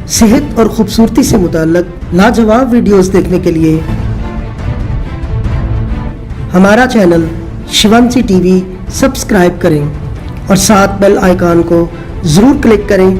सेहत और खूबसूरती से मुताल्लिक लाजवाब वीडियोस देखने के लिए हमारा चैनल शिवांशी टीवी सब्सक्राइब करें और साथ बेल आइकॉन को ज़रूर क्लिक करें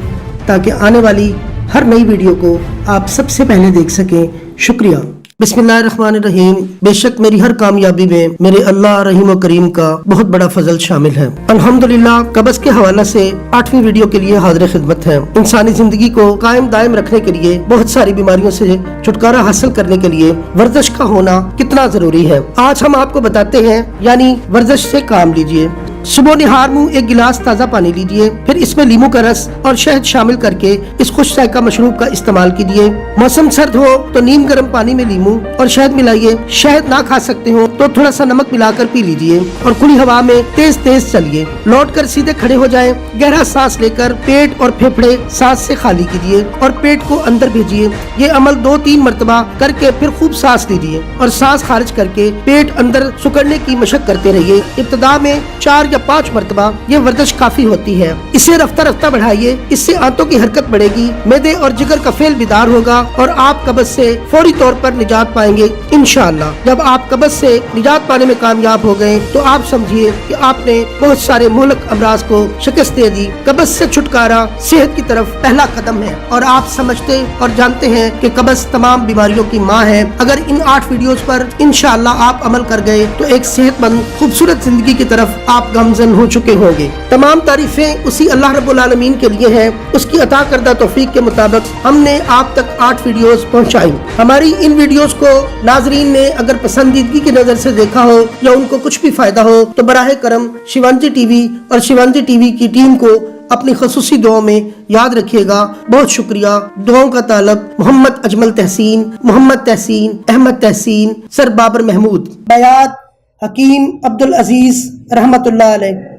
ताकि आने वाली हर नई वीडियो को आप सबसे पहले देख सकें। शुक्रिया। बिस्मिल्लाहिर्रहमानिर्रहीम। बेशक मेरी हर कामयाबी में मेरे अल्लाह रहीम व करीम का बहुत बड़ा फजल शामिल है। अल्हम्दुलिल्लाह कब्ज़ के हवाला से 8वीं वीडियो के लिए हाजिर खिदमत है। इंसानी जिंदगी को कायम दायम रखने के लिए, बहुत सारी बीमारियों से छुटकारा हासिल करने के लिए वर्जिश का होना कितना जरूरी है, आज हम आपको बताते हैं। यानी वर्जिश से काम लीजिए। सुबह निहार मुँह एक गिलास ताज़ा पानी लीजिए, फिर इसमें नींबू का रस और शहद शामिल करके इस खुश जायका मशरूब का इस्तेमाल कीजिए। मौसम सर्द हो तो नीम गर्म पानी में नींबू और शहद मिलाइए। शहद ना खा सकते हो तो थोड़ा सा नमक मिलाकर पी लीजिए और खुली हवा में तेज तेज चलिए। लौट कर सीधे खड़े हो जाएं। गहरा सांस लेकर पेट और फेफड़े सांस से खाली कीजिए और पेट को अंदर भेजिए। ये अमल 2-3 मरतबा करके फिर खूब सांस लीजिए और सांस खारिज करके पेट अंदर सुकड़ने की मशक करते रहिए। इब्तदा में 4 या 5 मरतबा ये वर्जिश काफी होती है। इसे रफ्ता रफ्ता बढ़ाइए। इससे आंतों की हरकत बढ़ेगी, मैदे और जिगर का फेल बेदार होगा और आप कब्ज से फौरी तौर पर निजात पाएंगे इंशाअल्लाह। जब आप कब्ज से निजात पाने में कामयाब हो गए तो आप समझिए कि आपने बहुत सारे मुहलक अमराज को शिकस्त दे दी। कब्ज से छुटकारा सेहत की तरफ पहला कदम है और आप समझते और जानते हैं कि कब्ज तमाम बीमारियों की माँ है। अगर इन 8 वीडियोस पर इंशाअल्लाह आप अमल कर गए तो एक सेहतमंद खूबसूरत जिंदगी की तरफ आप गमजन हो चुके होंगे। तमाम तारीफें उसी अल्लाह रब्बुल आलमीन के लिए हैं। उसकी अता करदा तौफीक के मुताबिक हमने आप तक 8 वीडियोस पहुंचाई। हमारी इन वीडियोस को नाजरीन ने अगर पसंदीदगी की नजर से देखा हो या उनको कुछ भी फायदा हो तो बराहे करम शिवांशी टीवी और शिवांशी टीवी की टीम को अपनी खसूसी दुआओं में याद रखिएगा। बहुत शुक्रिया। दुआओं का तालब मोहम्मद अजमल तहसीन, मोहम्मद तहसीन, अहमद तहसीन, सर बाबर महमूद, बयात हकीम अब्दुल अजीज रहमतुल्लाह अलैह।